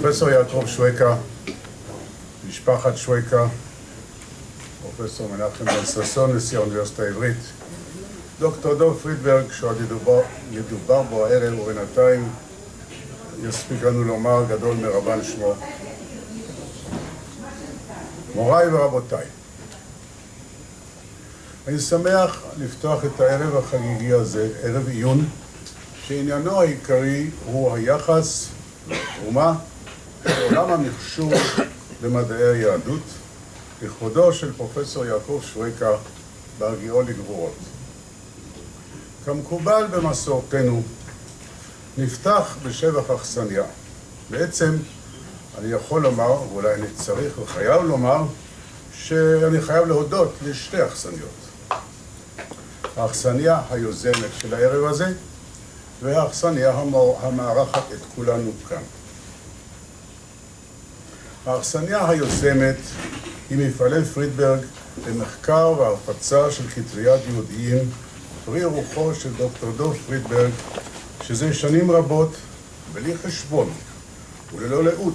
פרופסור יעקב שויקה, משפחת שויקה, פרופסור מנחם בן ששון, נשיא האוניברסיטה העברית, דוקטור דב פרידברג, שעוד ידובר בו הערב, ובינתיים יספיק לנו לומר גדול מרבן שמו. מוריי ורבותיי, אני שמח לפתוח את הערב החגיגי הזה, ערב עיון, שעניינו העיקרי הוא היחס לתרומה לעולם המחשוב במדעי היהדות, לכבודו של פרופסור יעקב שויקה בהגיעו לגבורות. כמקובל במסורתנו, נפתח בשבח אכסניה. בעצם אני יכול לומר, ואולי אני צריך וחייב לומר, שאני חייב להודות לשתי אכסניות. האכסניה היוזמת של הערב הזה, והאכסניה המארחת את כולנו כאן. האכסניה היוזמת היא מפעלי פרידברג למחקר והרפצה של כתבי יד יהודיים, פרי רוחו של דוקטור דב פרידברג, שזה שנים רבות, בלי חשבון וללא לאות,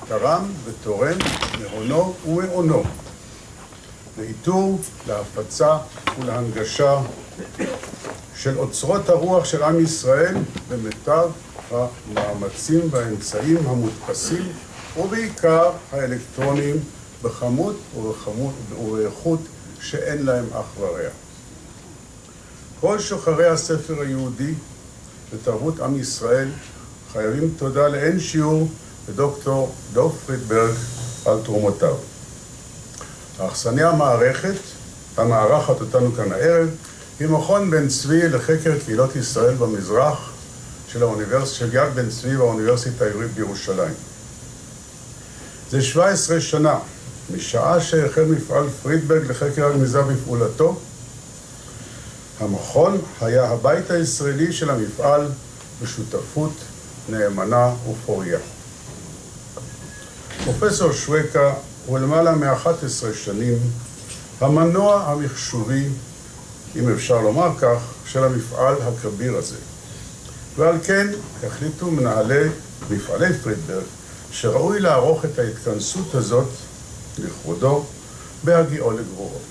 תרם ותורם מהונו ומעונו לאיתור, להפצה ולהנגשה של אוצרות הרוח של עם ישראל במיטב המאמצים והאמצעים המודפסים ובעיקר האלקטרוניים בכמות ובאיכות שאין להם אח ורע. כל שוחרי הספר היהודי ותרבות עם ישראל חייבים תודה לאין שיעור לדוקטור דב פרידברג על תרומותיו. האכסניה המארחת אותנו כאן הערב היא מכון בן צבי לחקר קהילות ישראל במזרח של יד בן צבי והאוניברסיטה העברית בירושלים. זה 17 שנה משעה שהחל מפעל פרידברג לחקר הגניזה בפעולתו. המכון היה הבית הישראלי של המפעל בשותפות נאמנה ופוריה. פרופסור שויקה הוא למעלה מ-11 שנים המנוע המחשובי, אם אפשר לומר כך, של המפעל הכביר הזה. ועל כן החליטו מנהלי מפעלי פרידברג שראוי לערוך את ההתכנסות הזאת לכבודו בהגיעו לגבורות.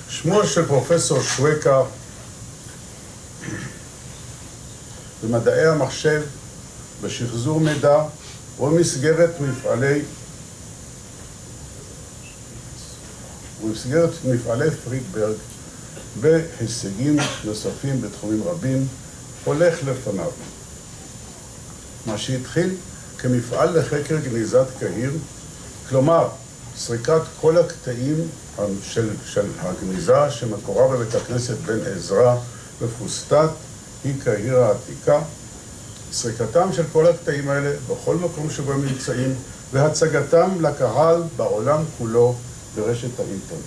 שמו של פרופסור שויקה במדעי המחשב, בשחזור מידע ובמסגרת מפעלי פרידברג בהישגים נוספים בתחומים רבים הולך לפניו. מה שהתחיל כמפעל לחקר גניזת קהיר, כלומר סריקת כל הקטעים של הגניזה שמקורה בבית הכנסת בן עזרא בפוסטת היא קהיר העתיקה, סריקתם של כל הקטעים האלה בכל מקום שבו הם נמצאים והצגתם לקהל בעולם כולו ברשת האינטרנט.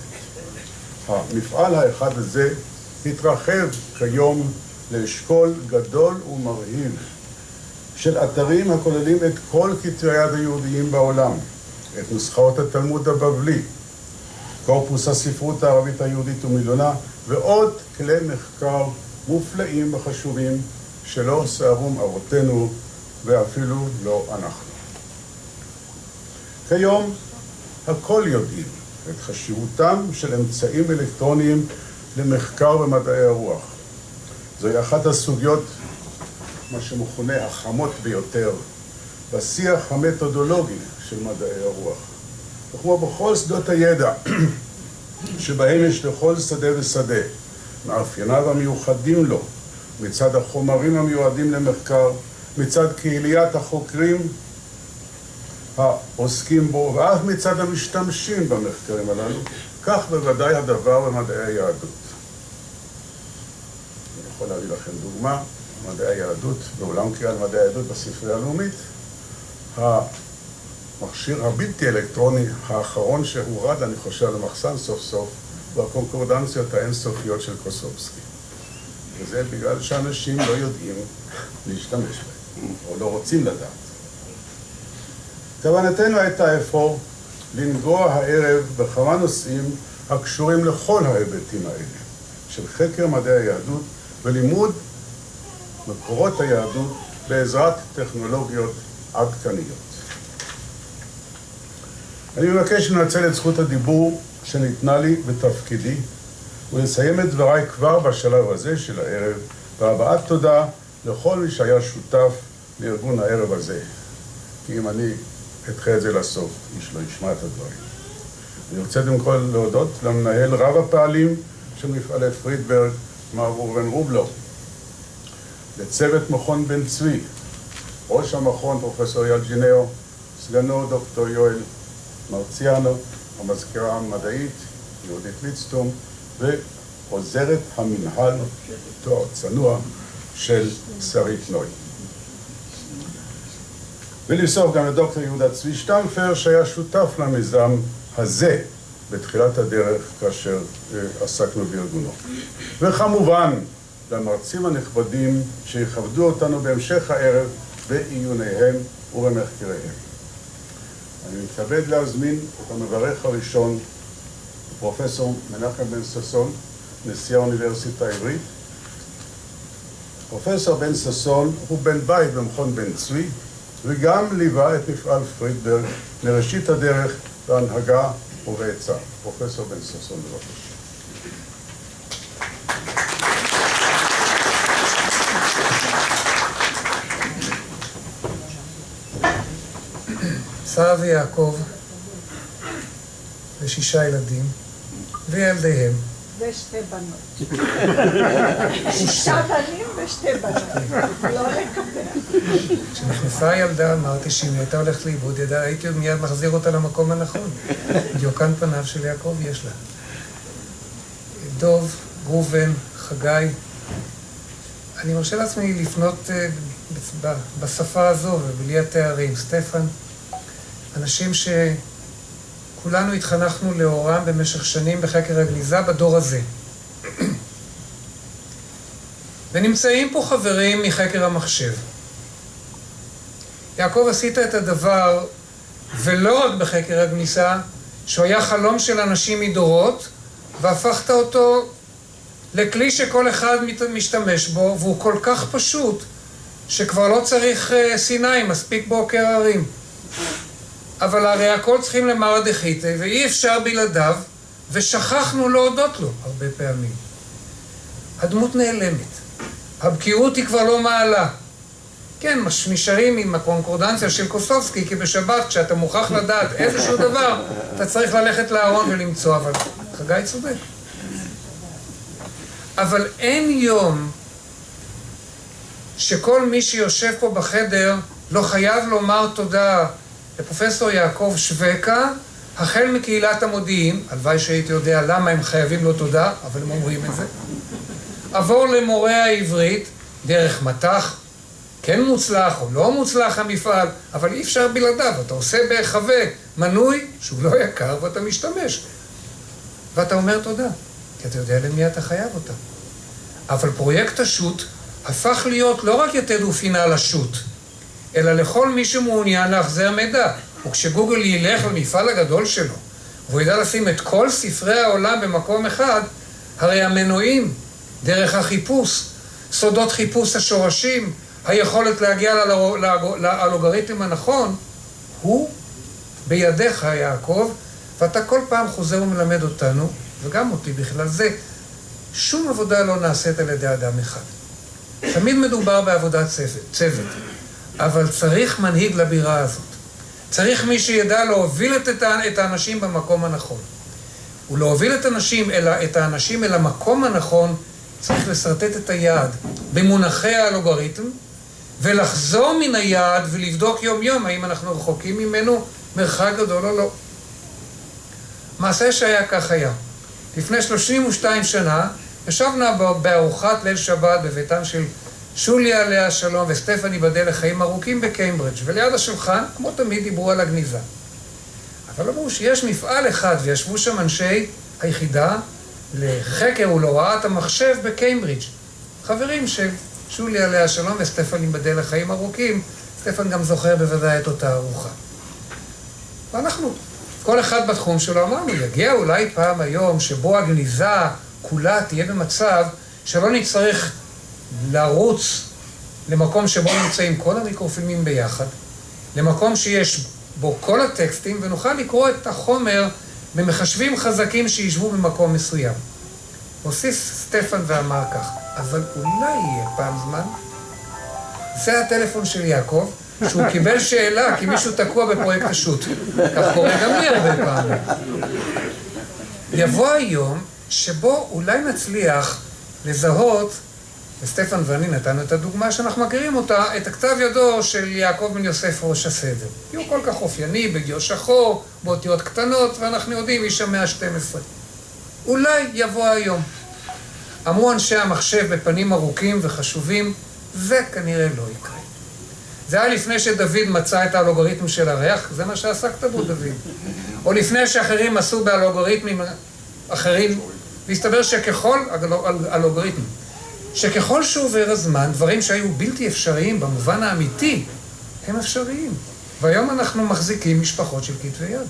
המפעל האחד הזה התרחב כיום לאשכול גדול ומרהיב של אתרים הכוללים את כל כתבי היד היהודיים בעולם, את נוסחאות התלמוד הבבלי, קורפוס הספרות הערבית היהודית ומילונה, ועוד כלי מחקר מופלאים וחשובים שלא סערום אבותינו ואפילו לא אנחנו. כיום הכל יודעים את חשיבותם של אמצעים אלקטרוניים למחקר במדעי הרוח. זוהי אחת הסוגיות, מה שמכונה החמות ביותר, בשיח המתודולוגי של מדעי הרוח. וכמו בכל שדות הידע, שבהם יש לכל שדה ושדה, מאפייניו המיוחדים לו, מצד החומרים המיועדים למחקר, מצד קהיליית החוקרים העוסקים בו, ואף מצד המשתמשים במחקרים הללו, כך בוודאי הדבר במדעי היהדות. אני יכול להביא לכם דוגמה, מדעי היהדות, בעולם קריאה למדעי היהדות בספרייה הלאומית, המכשיר הבלתי אלקטרוני האחרון שהורד, אני חושב, למחסן סוף סוף, הוא הקונקורדנציות האינסופיות של קוסובסקי. וזה בגלל שאנשים לא יודעים להשתמש בהם, או לא רוצים לדעת. כוונתנו הייתה אפוא לנגוע הערב בכמה נושאים הקשורים לכל ההיבטים האלה, של חקר מדעי היהדות ולימוד מקורות היהדות בעזרת טכנולוגיות עדכניות. אני מבקש לנצל את זכות הדיבור שניתנה לי בתפקידי ולסיים את דבריי כבר בשלב הזה של הערב בהבעת תודה לכל מי שהיה שותף לארגון הערב הזה. כי אם אני אדחה את זה לסוף, איש לא ישמע את הדברים. אני רוצה קודם כל להודות למנהל רב הפעלים של מפעלי פרידברג, מר ראובן רובלו, לצוות מכון בן צבי, ראש המכון פרופסור אייל ג'ינאו, סגנו דוקטור יואל מרציאנו, המזכירה המדעית יהודית ליצטום, ועוזרת המנהל, תואר צנוע, של שרית נוי. ולבסוף גם לדוקטור יהודה צבי שטמפר שהיה שותף למיזם הזה בתחילת הדרך כאשר עסקנו בארגונו. וכמובן למרצים הנכבדים שיכבדו אותנו בהמשך הערב בעיוניהם ובמחקריהם. אני מתכבד להזמין את המברך הראשון, פרופסור מנחם בן ששון, נשיא האוניברסיטה העברית. פרופסור בן ששון הוא בן בית במכון בן צבי, וגם ליווה את מפעל פרידברג מראשית הדרך בהנהגה ובעצה. פרופסור בן ששון, בבקשה. שרה ויעקב ו6 ילדים וילדיהם ושתי בנות. 6 בנים ו2 בנות. לא לקפח. כשנכנסה הילדה אמרתי שאם היא הייתה הולכת לאיבוד, הייתי מיד מחזיר אותה למקום הנכון. דיוקן פניו של יעקב יש לה. דוב, ראובן, חגי. אני מרשה לעצמי לפנות בשפה הזו ובלי התארים. סטפן, אנשים שכולנו התחנכנו לאורם במשך שנים בחקר הגניזה בדור הזה. ונמצאים פה חברים מחקר המחשב. יעקב, עשית את הדבר, ולא רק בחקר הגניזה, שהוא היה חלום של אנשים מדורות, והפכת אותו לכלי שכל אחד משתמש בו, והוא כל כך פשוט, שכבר לא צריך סיני, מספיק בו קררים. אבל הרי הכל צריכים למרא דחיתא, ואי אפשר בלעדיו, ושכחנו להודות לו הרבה פעמים. הדמות נעלמת. הבקיאות היא כבר לא מעלה. כן, נשארים עם הקונקורדנציה של קוסובסקי, כי בשבת כשאתה מוכרח לדעת איזשהו דבר, אתה צריך ללכת לארון ולמצוא, אבל חגי צודק. אבל אין יום שכל מי שיושב פה בחדר לא חייב לומר תודה לפרופסור יעקב שווקה, החל מקהילת המודיעין, הלוואי שהייתי יודע למה הם חייבים לו תודה, אבל הם אומרים את זה. עבור למורה העברית, דרך מתח, כן מוצלח או לא מוצלח המפעל, אבל אי אפשר בלעדיו, אתה עושה בהחווה מנוי שהוא לא יקר ואתה משתמש. ואתה אומר תודה, כי אתה יודע למי אתה חייב אותה. אבל פרויקט השו"ת הפך להיות לא רק יתד ופינה לשו"ת, אלא לכל מי שמעוניין להחזר מידע. וכשגוגל ילך למפעל הגדול שלו, והוא ידע לשים את כל ספרי העולם במקום אחד, הרי המנועים, דרך החיפוש, סודות חיפוש השורשים, היכולת להגיע לאלגוריתם הנכון, הוא בידיך, יעקב, ואתה כל פעם חוזר ומלמד אותנו, וגם אותי בכלל זה, שום עבודה לא נעשית על ידי אדם אחד. תמיד מדובר בעבודת צוות, אבל צריך מנהיג לבירה הזאת. צריך מי שידע להוביל את האנשים במקום הנכון. ולהוביל את האנשים אל המקום הנכון, צריך לסרטט את היעד במונחי האלגוריתם, ולחזור מן היעד ולבדוק יום יום האם אנחנו רחוקים ממנו מרחק גדול או לא. מעשה שהיה כך היה. לפני 32 שנה ישבנו בארוחת ליל שבת בביתם של שוליה עליה שלום וסטפן ייבדל לחיים ארוכים בקיימברידג', וליד השולחן, כמו תמיד, דיברו על הגניזה. אבל אמרו שיש מפעל אחד, וישבו שם אנשי היחידה לחקר ולהוראת המחשב בקיימברידג', חברים של שוליה עליה שלום וסטפן ייבדל לחיים ארוכים. סטפן גם זוכר בוודאי את אותה ארוחה. ואנחנו, כל אחד בתחום שלו, אמרנו, יגיע אולי פעם היום שבו הגניזה כולה תהיה במצב שלא נצטרך לרוץ למקום שבו נמצאים כל המיקרופילמים ביחד, למקום שיש בו כל הטקסטים, ונוכל לקרוא את החומר במחשבים חזקים שישבו במקום מסוים. הוסיף סטפן ואמר כך, אבל אולי יהיה פעם זמן. זה הטלפון של יעקב, שהוא קיבל שאלה כי מישהו תקוע בפרויקט השו"ת. כך קורה גם לי הרבה פעמים. יבוא היום שבו אולי נצליח לזהות, וסטפן ואני נתנו את הדוגמה שאנחנו מכירים אותה, את הכתב ידו של יעקב בן יוסף ראש הסדר. כי הוא כל כך אופייני, בגיאו שחור, באותיות קטנות, ואנחנו יודעים, איש המאה ה-12. אולי יבוא היום. אמרו אנשי המחשב בפנים ארוכים וחשובים, זה כנראה לא יקרה. זה היה לפני שדוד מצא את האלגוריתם של הריח, זה מה שעסקת בו דוד. או לפני שאחרים עשו באלגוריתמים אחרים, והסתבר שככל, אלגוריתמים, שככל שעובר הזמן, דברים שהיו בלתי אפשריים במובן האמיתי, הם אפשריים. והיום אנחנו מחזיקים משפחות של כתבי יד.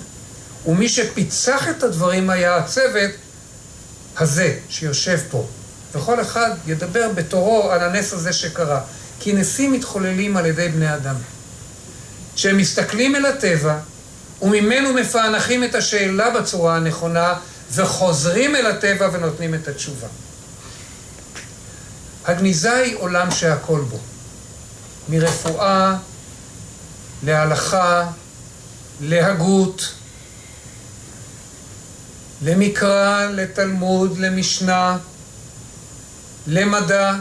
ומי שפיצח את הדברים היה הצוות הזה שיושב פה. וכל אחד ידבר בתורו על הנס הזה שקרה. כי נסים מתחוללים על ידי בני אדם. שהם מסתכלים אל הטבע, וממנו מפענחים את השאלה בצורה הנכונה, וחוזרים אל הטבע ונותנים את התשובה. הגניזה היא עולם שהכל בו. מרפואה, להלכה, להגות, למקרא, לתלמוד, למשנה, למדע,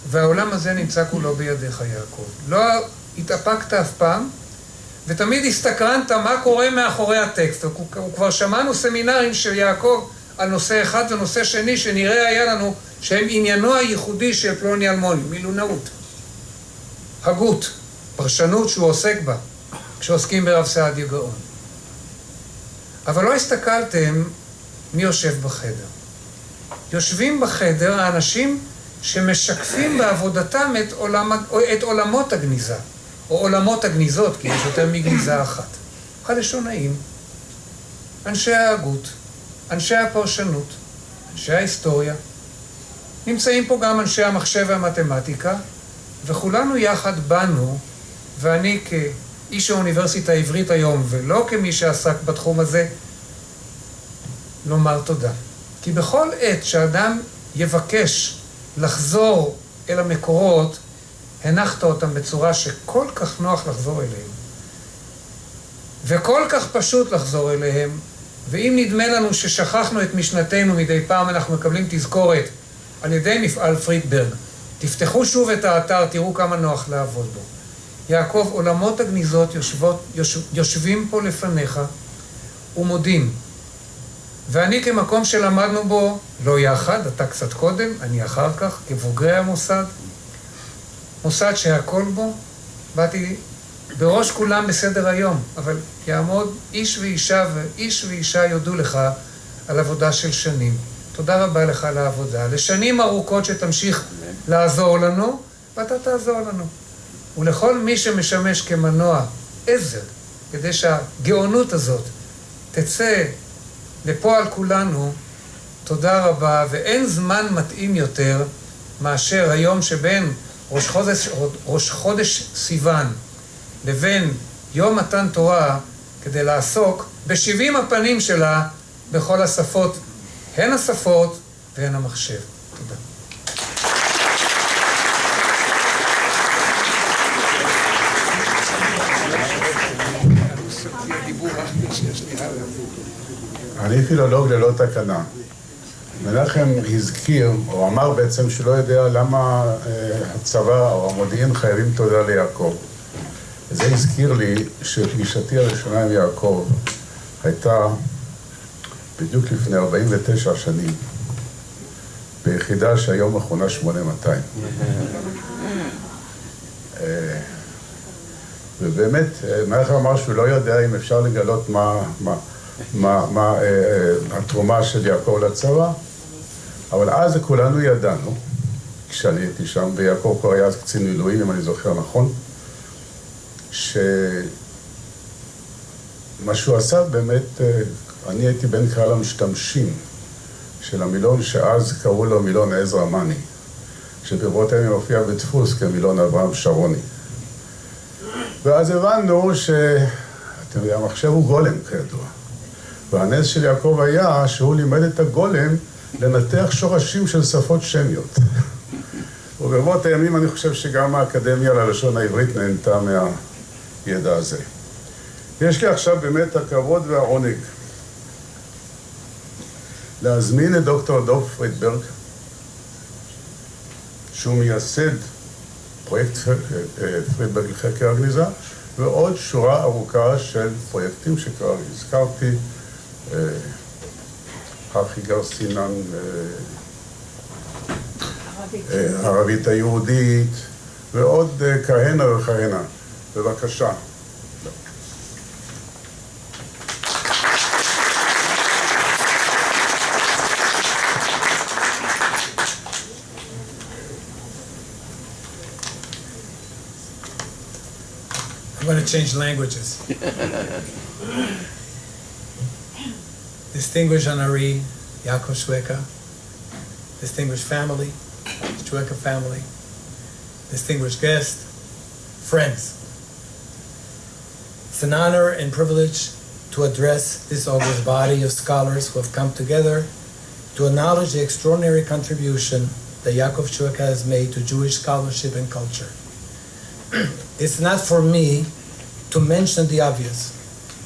והעולם הזה נמצא כולו בידיך, יעקב. לא התאפקת אף פעם, ותמיד הסתקרנת מה קורה מאחורי הטקסט. כבר שמענו סמינרים של יעקב על נושא אחד ונושא שני, שנראה היה לנו שהם עניינו הייחודי של פלוני אלמוני, מילונאות. הגות, פרשנות שהוא עוסק בה, כשעוסקים ברב סעדיה גאון. אבל לא הסתכלתם מי יושב בחדר. יושבים בחדר האנשים שמשקפים בעבודתם את עולמות הגניזה, או עולמות הגניזות, כי יש יותר מגניזה אחת. הלשונאים, אנשי ההגות, אנשי הפרשנות, אנשי ההיסטוריה. נמצאים פה גם אנשי המחשב והמתמטיקה, וכולנו יחד באנו, ואני כאיש האוניברסיטה העברית היום, ולא כמי שעסק בתחום הזה, לומר תודה. כי בכל עת שאדם יבקש לחזור אל המקורות, הנחת אותם בצורה שכל כך נוח לחזור אליהם. וכל כך פשוט לחזור אליהם, ואם נדמה לנו ששכחנו את משנתנו מדי פעם, אנחנו מקבלים תזכורת על ידי מפעל פרידברג. תפתחו שוב את האתר, תראו כמה נוח לעבוד בו. יעקב, עולמות הגניזות יושבים פה לפניך ומודים. ואני כמקום שלמדנו בו, לא יחד, אתה קצת קודם, אני אחר כך, כבוגרי המוסד, מוסד שהכל בו, באתי בראש כולם בסדר היום, אבל יעמוד איש ואישה, ואיש ואישה יודו לך על עבודה של שנים. תודה רבה לך על העבודה, לשנים ארוכות שתמשיך לעזור לנו, ואתה תעזור לנו. ולכל מי שמשמש כמנוע עזר, כדי שהגאונות הזאת תצא לפועל כולנו, תודה רבה, ואין זמן מתאים יותר מאשר היום שבין ראש חודש סיוון לבין יום מתן תורה, כדי לעסוק ב70 הפנים שלה בכל השפות, הן השפות והן המחשב. תודה. אני פילולוג ללא תקנה. מנחם הזכיר, או אמר בעצם שלא יודע למה הצבא או המודיעין חייבים תודה ליעקב. זה הזכיר לי שפגישתי הראשונה עם יעקב הייתה בדיוק לפני 49 שנים, ביחידה שהיום מכונה 8200. ובאמת, מנחם אמר שהוא לא יודע אם אפשר לגלות מה התרומה של יעקב לצבא, אבל אז כולנו ידענו, כשאני הייתי שם, ויעקב כבר היה אז קצין מילואים, אם אני זוכר נכון, שמה שהוא עשה באמת, אני הייתי בין קהל המשתמשים של המילון, שאז קראו לו מילון עזרא מני, שברבות הימים הופיע בדפוס כמילון אברהם שרוני. ואז הבנו שהמחשב הוא גולם כידוע. והנס של יעקב היה שהוא לימד את הגולם לנתח שורשים של שפות שמיות. וברבות הימים אני חושב שגם האקדמיה ללשון העברית נהנתה מהידע הזה. יש לי עכשיו באמת הכבוד והעונג להזמין את דוקטור דוב פרידברג, שהוא מייסד פרויקט פרידברג לחקר הגניזה, ועוד שורה ארוכה של פרויקטים שכבר הזכרתי, אחי גרסינן, הערבית היהודית, ועוד כהנה וכהנה. בבקשה. I'm going to change languages. Distinguished honoree Yaakov Shweka, distinguished family, Shweka family, distinguished guest, friends. It's an honor and privilege to address this august body of scholars who have come together to acknowledge the extraordinary contribution that Yaakov Shweka has made to Jewish scholarship and culture. It's not for me to mention the obvious,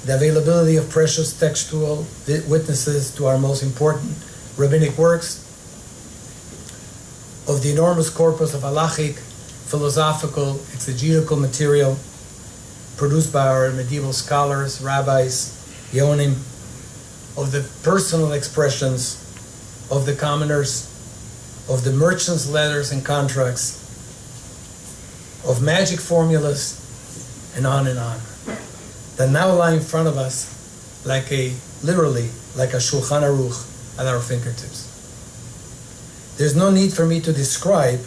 the availability of precious textual witnesses to our most important rabbinic works, of the enormous corpus of halachic, philosophical, exegetical material produced by our medieval scholars, rabbis, Yonim, of the personal expressions of the commoners, of the merchants' letters and contracts, of magic formulas, and on, that now lie in front of us literally like a Shulchan Aruch at our fingertips. There's no need for me to describe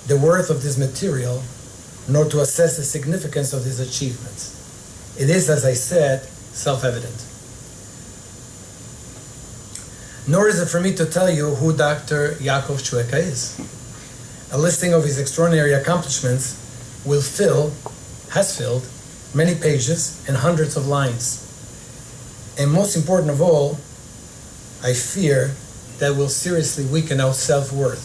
the worth of this material, nor to assess the significance of these achievements. It is, as I said, self-evident. Nor is it for me to tell you who Dr. Yaakov Shweka is. A listing of his extraordinary accomplishments has filled many pages and hundreds of lines. And most important of all, I fear that will seriously weaken our self-worth.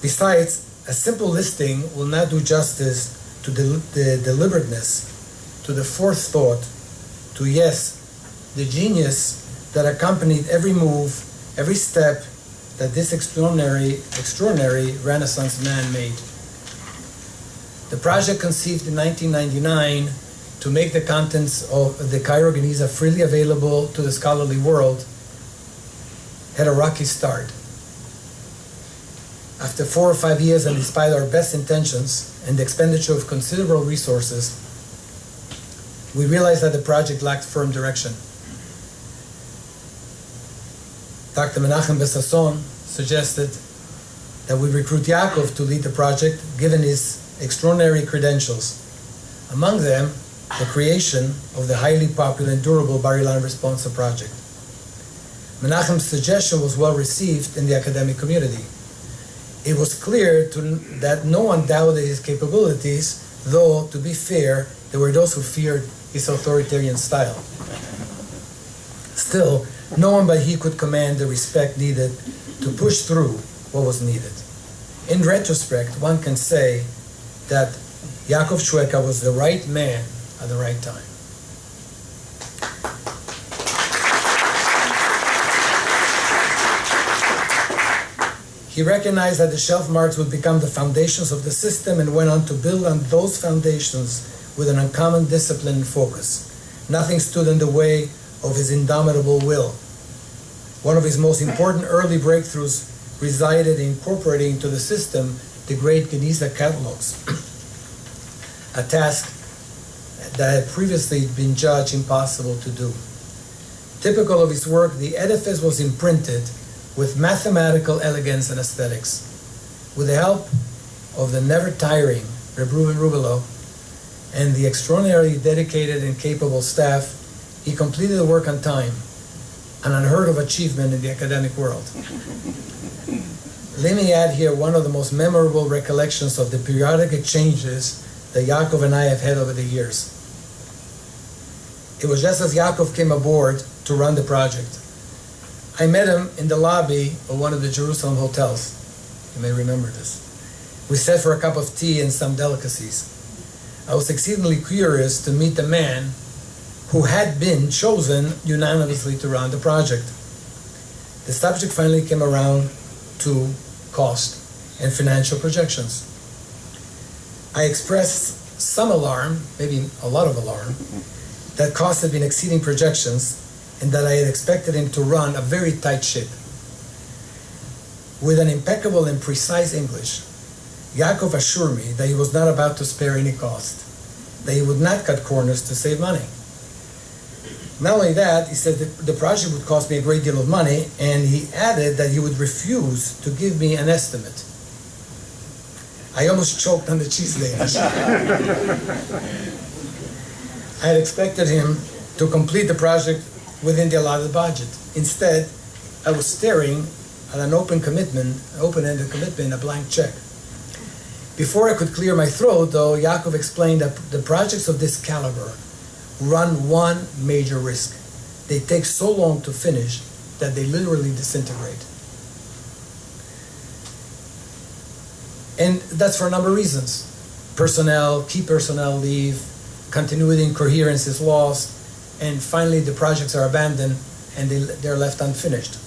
Besides, a simple listing will not do justice to the deliberateness, to the forethought, to the genius that accompanied every move, every step that this extraordinary Renaissance man made. The project, conceived in 1999 to make the contents of the Cairo Geniza freely available to the scholarly world, had a rocky start. After 4 or 5 years, and despite our best intentions and the expenditure of considerable resources, we realized that the project lacked firm direction. Dr. Menachem Besasson suggested that we recruit Yaakov to lead the project, given his extraordinary credentials. Among them, the creation of the highly popular and durable Bar Ilan Responsa project. Menachem's suggestion was well received in the academic community. It was clear that no one doubted his capabilities, though, to be fair, there were those who feared his authoritarian style. Still, no one but he could command the respect needed to push through what was needed. In retrospect, one can say that Yaakov Shweka was the right man at the right time. He recognized that the shelf marks would become the foundations of the system and went on to build on those foundations with an uncommon discipline and focus. Nothing stood in the way of his indomitable will. One of his most important early breakthroughs resided in incorporating into the system the great Geniza catalogs, a task that had previously been judged impossible to do. Typical of his work, the edifice was imprinted with mathematical elegance and aesthetics. With the help of the never-tiring Reb Reuven Rubelo and the extraordinarily dedicated and capable staff, he completed the work on time, an unheard of achievement in the academic world. let me add here one of the most memorable recollections of the periodic exchanges that Yaakov and I have had over the years. It was just as Yaakov came aboard to run the project. I met him in the lobby of one of the Jerusalem hotels. You may remember this. We sat for a cup of tea and some delicacies. I was exceedingly curious to meet the man who had been chosen unanimously to run the project. The subject finally came around to cost and financial projections. I expressed some alarm, maybe a lot of alarm, that costs had been exceeding projections and that I had expected him to run a very tight ship. With an impeccable and precise English, Yaakov assured me that he was not about to spare any cost, that he would not cut corners to save money. Not only that, he said that the project would cost me a great deal of money, and he added that he would refuse to give me an estimate. I almost choked on the cheese Danish. I had expected him to complete the project within the allotted budget. Instead, I was staring at an open-ended commitment, a blank check. Before I could clear my throat, though, Yaakov explained that the projects of this caliber run one major risk. They take so long to finish that they literally disintegrate. And that's for a number of reasons. Personnel, key personnel leave, continuity and coherence is lost, and finally the projects are abandoned and they're left unfinished.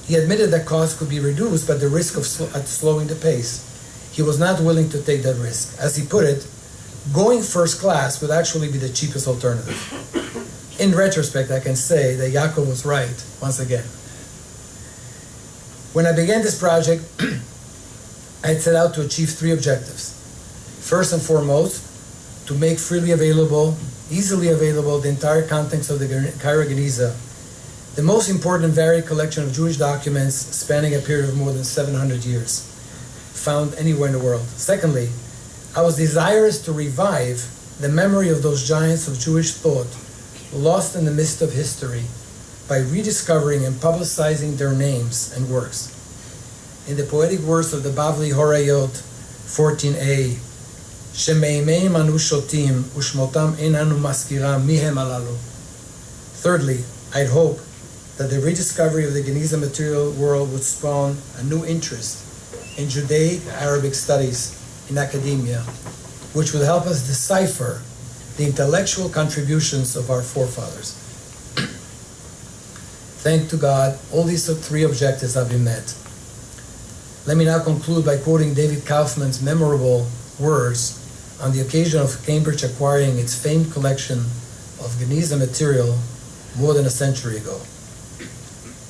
He admitted that costs could be reduced, but the risk of slowing the pace, he was not willing to take that risk. As he put it, going first class would actually be the cheapest alternative. In retrospect, I can say that Yaakov was right once again. When I began this project, I had set out to achieve three objectives. First and foremost, to make freely available, easily available, the entire contents of the Cairo Geniza, the most important and varied collection of Jewish documents spanning a period of more than 700 years, found anywhere in the world. Secondly, I was desirous to revive the memory of those giants of Jewish thought lost in the mist of history by rediscovering and publicizing their names and works. In the poetic words of the Bavli Horayot 14a, Shemeimeim anu shotim ushmotam enanu maskiram mihem alalu. Thirdly, I'd hope that the rediscovery of the Geniza material world would spawn a new interest in Judaic-Arabic studies in academia, which will help us decipher the intellectual contributions of our forefathers. Thank to God, all these three objectives have been met. Let me now conclude by quoting David Kaufman's memorable words on the occasion of Cambridge acquiring its famed collection of Geniza material more than a century ago.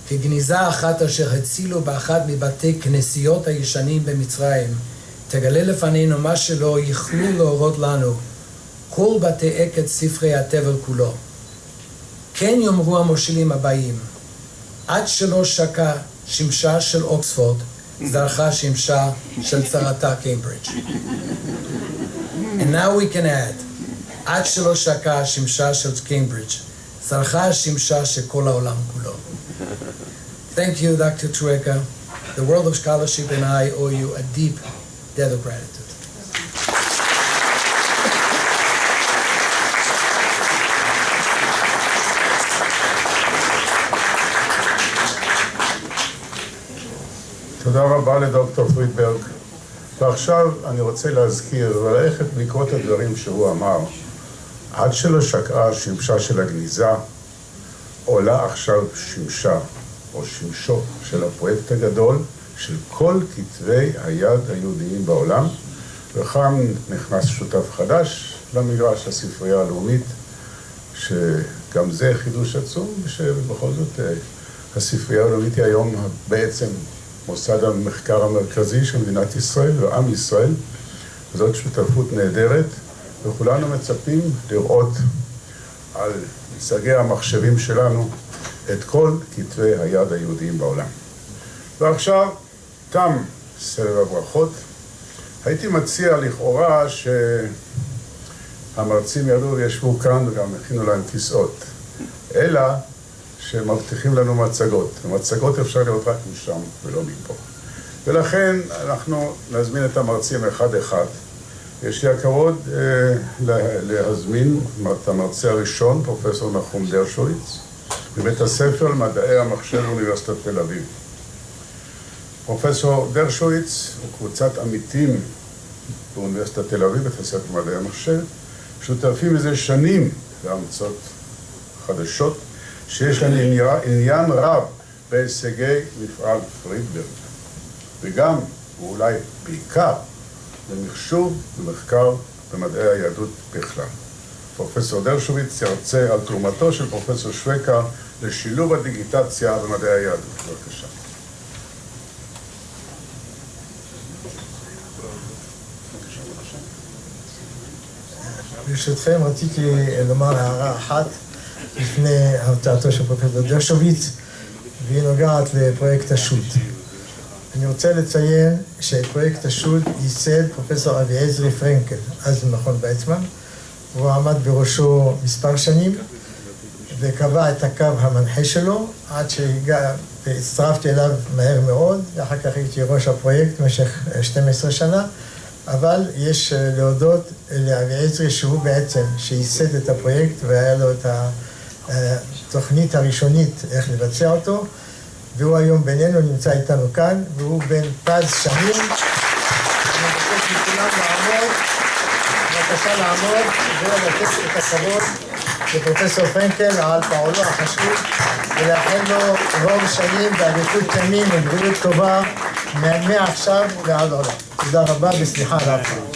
כגניזה אחת אשר הצילו באחת מבתי כנסיות הישנים במצרים, תגלה לפנינו מה שלא יכלו להורות לנו, כל בתי עקד ספרי התבל כולו. כן יאמרו המושלים הבאים, עד שלא שקע שמשה של אוקספורד, זרחה שמשה של צרתה קיימברידג'. And now we can add, עד שלא שקע שמשה של קיימברידג', זרחה שמשה של כל העולם כולו. Thank you, Dr. Trueka. The world of scholarship and I owe you a deep debt of gratitude. תודה רבה לדוקטור פרידברג. ועכשיו אני רוצה להזכיר וללכת לקרוא את הדברים שהוא אמר. עד שלא שקעה שמשה של הגניזה, עולה עכשיו שמשה או שמשו של הפרויקט הגדול של כל כתבי היד היהודיים בעולם, וכאן נכנס שותף חדש למגרש, הספרייה הלאומית, שגם זה חידוש עצום, שבכל זאת הספרייה הלאומית היא היום בעצם מוסד המחקר המרכזי של מדינת ישראל ועם ישראל. זאת שותפות נהדרת, וכולנו מצפים לראות על מצגי המחשבים שלנו את כל כתבי היד היהודיים בעולם. ועכשיו תם סבב הברכות. הייתי מציע לכאורה שהמרצים יעלו וישבו כאן וגם הכינו להם כיסאות, אלא שמבטיחים לנו מצגות. ומצגות אפשר לראות רק משם ולא מפה. ולכן אנחנו נזמין את המרצים אחד-אחד. יש לי הכבוד להזמין את המרצה הראשון, פרופסור נחום דרשוביץ, מבית הספר למדעי המחשב באוניברסיטת תל אביב. פרופסור דרשוביץ וקבוצת עמיתים באוניברסיטת תל אביב, בית הספר למדעי המחשב, שותפים מזה שנים להמצאות חדשות, שיש להם עניין רב בהישגי מפעל פרידברג, וגם, ואולי בעיקר, במחשוב ומחקר במדעי היהדות בכלל. פרופסור דרשוביץ ירצה על תרומתו של פרופסור שווקה לשילוב הדיגיטציה במדעי היהדות. בבקשה. ברשותכם, רציתי לומר הערה אחת לפני הרצאתו של פרופסור דרשוביץ, והיא נוגעת לפרויקט השו"ת. אני רוצה לציין שאת פרויקט השו"ת ייסד פרופסור אביעזרי פרנקל, אז במכון ויצמן. הוא עמד בראשו מספר שנים וקבע את הקו המנחה שלו, עד שהצטרפתי אליו מהר מאוד, ואחר כך הייתי ראש הפרויקט במשך 12 שנה. אבל יש להודות לאביעזרי שהוא בעצם שייסד את הפרויקט והיה לו את התוכנית הראשונית איך לבצע אותו, והוא היום בינינו, נמצא איתנו כאן, והוא בן פז שנים. אני מבקש מכולם לעמוד, בבקשה לעמוד ולתת את הכבוד לפרופסור פרנקל על פעולו החשוב, ולאחל לו רוב שנים באריכות ימים ובריאות טובה מעכשיו ועד עולם. תודה רבה וסליחה על ההפרעה.